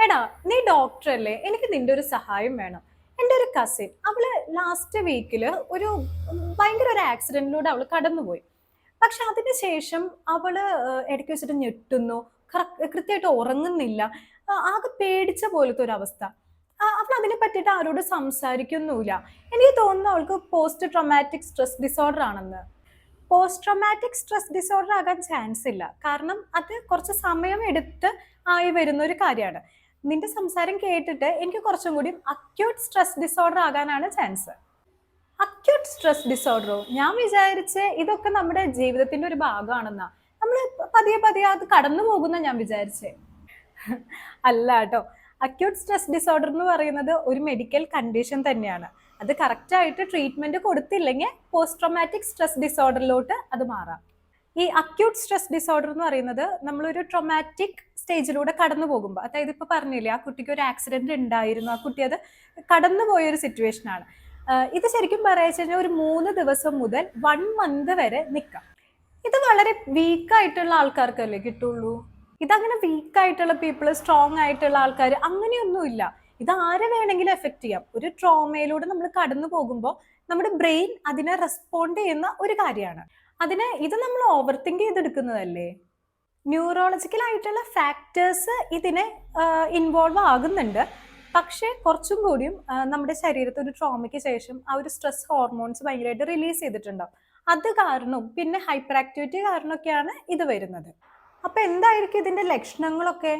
എടാ, നീ ഡോക്ടർ അല്ലേ? എനിക്ക് നിന്റെ ഒരു സഹായം വേണം. എൻ്റെ ഒരു കസിൻ, അവള് ലാസ്റ്റ് വീക്കില് ഭയങ്കര ഒരു ആക്സിഡന്റിലൂടെ അവള് കടന്നുപോയി. പക്ഷെ അതിനുശേഷം അവള് ഇടയ്ക്ക് വെച്ചിട്ട് ഞെട്ടുന്നു, കൃത്യമായിട്ട് ഉറങ്ങുന്നില്ല, ആകെ പേടിച്ച പോലത്തെ ഒരു അവസ്ഥ. അവൾ അതിനെ പറ്റിയിട്ട് ആരോട് സംസാരിക്കുന്നുമില്ല. എനിക്ക് തോന്നുന്നു അവൾക്ക് പോസ്റ്റ് ട്രോമാറ്റിക് സ്ട്രെസ് ഡിസോർഡർ ആണെന്ന്. പോസ്റ്റ് ട്രോമാറ്റിക് സ്ട്രെസ് ഡിസോർഡർ ആകാൻ ചാൻസ് ഇല്ല. കാരണം അത് കുറച്ച് സമയം എടുത്ത് ആയി വരുന്ന ഒരു കാര്യമാണ്. നിന്റെ സംസാരം കേട്ടിട്ട് എനിക്ക് കുറച്ചും കൂടി അക്യൂട്ട് സ്ട്രെസ് ഡിസോർഡർ ആകാനാണ് ചാൻസ്. അക്യൂട്ട് സ്ട്രെസ് ഡിസോർഡറോ? ഞാൻ വിചാരിച്ച് ഇതൊക്കെ നമ്മുടെ ജീവിതത്തിന്റെ ഒരു ഭാഗമാണെന്നാ. നമ്മൾ പതിയെ പതിയെ അത് കടന്നു പോകുന്ന ഞാൻ വിചാരിച്ചേ. അല്ല കേട്ടോ. അക്യൂട്ട് സ്ട്രെസ് ഡിസോർഡർ എന്ന് പറയുന്നത് ഒരു മെഡിക്കൽ കണ്ടീഷൻ തന്നെയാണ്. അത് കറക്റ്റ് ആയിട്ട് ട്രീറ്റ്മെന്റ് കൊടുത്തില്ലെങ്കിൽ പോസ്റ്റ് ട്രോമാറ്റിക് സ്ട്രെസ് ഡിസോർഡറിലോട്ട് അത് മാറാം. ഈ അക്യൂട്ട് സ്ട്രെസ് ഡിസോർഡർ എന്ന് പറയുന്നത് നമ്മളൊരു ട്രോമാറ്റിക് സ്റ്റേജിലൂടെ കടന്നു പോകുമ്പോൾ, അതായത് ഇപ്പൊ പറഞ്ഞില്ലേ, ആ കുട്ടിക്ക് ഒരു ആക്സിഡന്റ് ഉണ്ടായിരുന്നു, ആ കുട്ടി അത് കടന്നു പോയൊരു സിറ്റുവേഷൻ ആണ്. ഇത് ശരിക്കും പറയുക ഒരു 3 ദിവസം മുതൽ 1 മന്ത് വരെ നിൽക്കാം. ഇത് വളരെ വീക്കായിട്ടുള്ള ആൾക്കാർക്കല്ലേ കിട്ടുള്ളൂ. ഇതങ്ങനെ വീക്കായിട്ടുള്ള പീപ്പിൾ, സ്ട്രോങ് ആയിട്ടുള്ള ആൾക്കാർ അങ്ങനെയൊന്നുമില്ല. ഇത് ആരെ വേണമെങ്കിലും എഫക്ട് ചെയ്യാം. ഒരു ട്രോമയിലൂടെ നമ്മൾ കടന്നു പോകുമ്പോൾ നമ്മുടെ ബ്രെയിൻ അതിനെ റെസ്പോണ്ട് ചെയ്യുന്ന ഒരു കാര്യമാണ്. ഇത് നമ്മൾ ഓവർ തിങ്ക് ചെയ്തെടുക്കുന്നതല്ലേ. ന്യൂറോളജിക്കൽ ആയിട്ടുള്ള ഫാക്ടേഴ്സ് ഇതിനെ ഇൻവോൾവ് ആകുന്നുണ്ട്. പക്ഷേ കുറച്ചും കൂടിയും നമ്മുടെ ശരീരത്തിൽ ഒരു ട്രോമയ്ക്ക് ശേഷം ആ ഒരു സ്ട്രെസ് ഹോർമോൺസ് ഭയങ്കരമായിട്ട് റിലീസ് ചെയ്തിട്ടുണ്ടാവും. അത് കാരണവും പിന്നെ ഹൈപ്പർ ആക്ടിവിറ്റി കാരണമൊക്കെയാണ് ഇത് വരുന്നത്. അപ്പൊ എന്തായിരിക്കും ഇതിന്റെ ലക്ഷണങ്ങളൊക്കെ?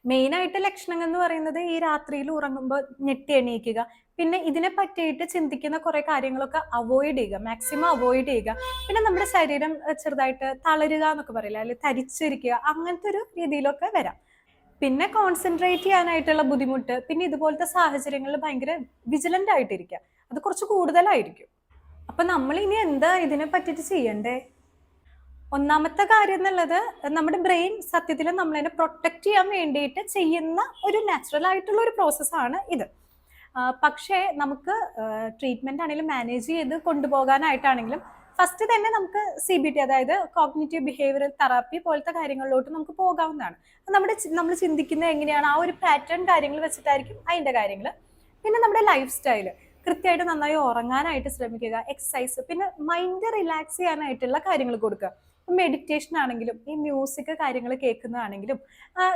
മെയിനായിട്ട് ലക്ഷണങ്ങൾ എന്ന് പറയുന്നത് ഈ രാത്രിയിൽ ഉറങ്ങുമ്പോൾ ഞെട്ടി എണീക്കുക, പിന്നെ ഇതിനെ പറ്റിയിട്ട് ചിന്തിക്കുന്ന കുറെ കാര്യങ്ങളൊക്കെ അവോയ്ഡ് ചെയ്യുക, മാക്സിമം അവോയ്ഡ് ചെയ്യുക. പിന്നെ നമ്മുടെ ശരീരം ചെറുതായിട്ട് തളരുക എന്നൊക്കെ പറയില്ല, അല്ലെങ്കിൽ തരിച്ചിരിക്കുക, അങ്ങനത്തെ ഒരു രീതിയിലൊക്കെ വരാം. പിന്നെ കോൺസെൻട്രേറ്റ് ചെയ്യാനായിട്ടുള്ള ബുദ്ധിമുട്ട്, പിന്നെ ഇതുപോലത്തെ സാഹചര്യങ്ങളിൽ ഭയങ്കര വിജിലന്റ് ആയിട്ടിരിക്കുക, അത് കുറച്ച് കൂടുതലായിരിക്കും. അപ്പൊ നമ്മൾ ഇനി എന്താ ഇതിനെ പറ്റിയിട്ട് ചെയ്യണ്ടേ? ഒന്നാമത്തെ കാര്യം എന്നുള്ളത്, നമ്മുടെ ബ്രെയിൻ സത്യത്തിൽ നമ്മളതിനെ പ്രൊട്ടക്ട് ചെയ്യാൻ വേണ്ടിയിട്ട് ചെയ്യുന്ന ഒരു നാച്ചുറൽ ആയിട്ടുള്ള ഒരു പ്രോസസ്സാണ് ഇത്. പക്ഷേ നമുക്ക് ട്രീറ്റ്മെന്റ് ആണെങ്കിലും മാനേജ് ചെയ്ത് കൊണ്ടുപോകാനായിട്ടാണെങ്കിലും ഫസ്റ്റ് തന്നെ നമുക്ക് CBT, അതായത് കോഗ്നിറ്റീവ് ബിഹേവിയറൽ തെറാപ്പി പോലത്തെ കാര്യങ്ങളിലോട്ട് നമുക്ക് പോകാവുന്നതാണ്. നമ്മൾ ചിന്തിക്കുന്നത് എങ്ങനെയാണ്, ആ ഒരു പാറ്റേൺ കാര്യങ്ങൾ വെച്ചിട്ടായിരിക്കും അതിൻ്റെ കാര്യങ്ങൾ. പിന്നെ നമ്മുടെ ലൈഫ് സ്റ്റൈല് കൃത്യമായിട്ട് നന്നായി ഉറങ്ങാനായിട്ട് ശ്രമിക്കുക, എക്സസൈസ്, പിന്നെ മൈൻഡ് റിലാക്സ് ചെയ്യാനായിട്ടുള്ള കാര്യങ്ങൾ കൊടുക്കുക. മെഡിറ്റേഷൻ ആണെങ്കിലും ഈ മ്യൂസിക് കാര്യങ്ങൾ കേൾക്കുന്നതാണെങ്കിലും,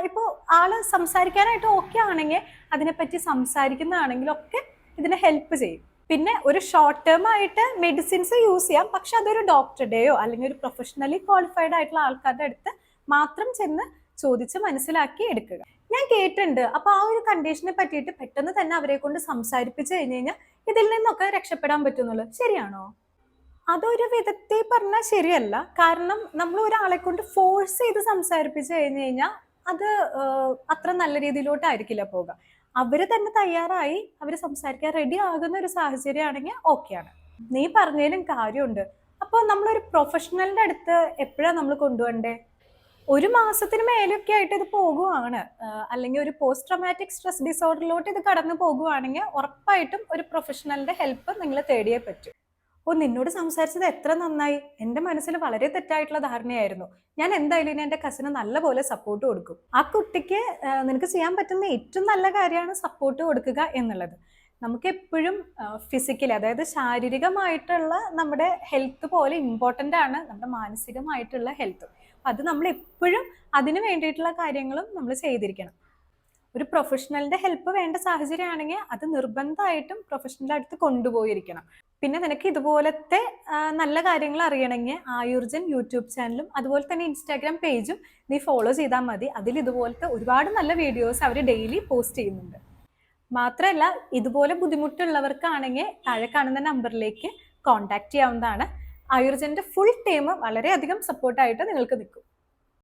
ഇപ്പോൾ ആള് സംസാരിക്കാനായിട്ട് ഓക്കെ ആണെങ്കിൽ അതിനെപ്പറ്റി സംസാരിക്കുന്നതാണെങ്കിലും ഒക്കെ ഇതിനെ ഹെൽപ്പ് ചെയ്യും. പിന്നെ ഒരു ഷോർട്ട് ടേം ആയിട്ട് മെഡിസിൻസ് യൂസ് ചെയ്യാം, പക്ഷെ അതൊരു ഡോക്ടറുടെയോ അല്ലെങ്കിൽ ഒരു പ്രൊഫഷണലി ക്വാളിഫൈഡ് ആയിട്ടുള്ള ആൾക്കാരുടെ അടുത്ത് മാത്രം ചെന്ന് ചോദിച്ച് മനസ്സിലാക്കി എടുക്കുക. ഞാൻ കേട്ടിട്ടുണ്ട്, അപ്പൊ ആ ഒരു കണ്ടീഷനെ പറ്റിയിട്ട് പെട്ടെന്ന് തന്നെ അവരെ കൊണ്ട് സംസാരിപ്പിച്ചു കഴിഞ്ഞു കഴിഞ്ഞാൽ ഇതിൽ നിന്നൊക്കെ രക്ഷപ്പെടാൻ പറ്റുന്നുള്ളത് ശരിയാണോ? അതൊരു വിധത്തിൽ പറഞ്ഞാൽ ശരിയല്ല. കാരണം നമ്മൾ ഒരാളെ കൊണ്ട് ഫോഴ്സ് ചെയ്ത് സംസാരിപ്പിച്ചു കഴിഞ്ഞു കഴിഞ്ഞാൽ അത് അത്ര നല്ല രീതിയിലോട്ടായിരിക്കില്ല പോകുക. അവര് തന്നെ തയ്യാറായി അവര് സംസാരിക്കാൻ റെഡി ആകുന്ന ഒരു സാഹചര്യമാണെങ്കിൽ ഓക്കെയാണ്. നീ പറഞ്ഞതിലും കാര്യമുണ്ട്. അപ്പോൾ നമ്മളൊരു പ്രൊഫഷണലിന്റെ അടുത്ത് എപ്പോഴാണ് നമ്മൾ കൊണ്ടുപോകണ്ടേ? 1 മാസത്തിന് മേലൊക്കെ ആയിട്ട് ഇത് പോകുവാണ്, അല്ലെങ്കിൽ ഒരു പോസ്റ്റ് ട്രോമാറ്റിക് സ്ട്രെസ് ഡിസോർഡറിലോട്ട് ഇത് കടന്നു പോകുവാണെങ്കിൽ ഉറപ്പായിട്ടും ഒരു പ്രൊഫഷണലിന്റെ ഹെൽപ്പ് നിങ്ങൾ തേടിയേ പറ്റൂ. നിന്നോട് സംസാരിച്ചത് എത്ര നന്നായി. എൻ്റെ മനസ്സിൽ വളരെ തെറ്റായിട്ടുള്ള ധാരണയായിരുന്നു. ഞാൻ എന്തായാലും ഇനി എൻ്റെ കസിന് നല്ലപോലെ സപ്പോർട്ട് കൊടുക്കും. ആ കുട്ടിക്ക് നിനക്ക് ചെയ്യാൻ പറ്റുന്ന ഏറ്റവും നല്ല കാര്യമാണ് സപ്പോർട്ട് കൊടുക്കുക എന്നുള്ളത്. നമുക്ക് എപ്പോഴും ഫിസിക്കലി, അതായത് ശാരീരികമായിട്ടുള്ള നമ്മുടെ ഹെൽത്ത് പോലെ ഇമ്പോർട്ടൻ്റ് ആണ് നമ്മുടെ മാനസികമായിട്ടുള്ള ഹെൽത്ത്. അത് നമ്മൾ എപ്പോഴും അതിന് വേണ്ടിയിട്ടുള്ള കാര്യങ്ങളും നമ്മൾ ചെയ്തിരിക്കണം. ഒരു പ്രൊഫഷണലിന്റെ ഹെൽപ്പ് വേണ്ട സാഹചര്യമാണെങ്കിൽ അത് നിർബന്ധമായിട്ടും പ്രൊഫഷണലിന്റെ അടുത്ത് കൊണ്ടുപോയിരിക്കണം. പിന്നെ നിനക്ക് ഇതുപോലത്തെ നല്ല കാര്യങ്ങൾ അറിയണമെങ്കിൽ ആയുർജൻ യൂട്യൂബ് ചാനലും അതുപോലെ തന്നെ ഇൻസ്റ്റാഗ്രാം പേജും നീ ഫോളോ ചെയ്താൽ മതി. അതിൽ ഇതുപോലത്തെ ഒരുപാട് നല്ല വീഡിയോസ് അവർ ഡെയിലി പോസ്റ്റ് ചെയ്യുന്നുണ്ട്. മാത്രമല്ല, ഇതുപോലെ ബുദ്ധിമുട്ടുള്ളവർക്കാണെങ്കിൽ താഴെ കാണുന്ന നമ്പറിലേക്ക് കോൺടാക്ട് ചെയ്യാവുന്നതാണ്. ആയുർജന്റെ ഫുൾ ടീം വളരെയധികം സപ്പോർട്ടായിട്ട് നിങ്ങൾക്ക് നിൽക്കും.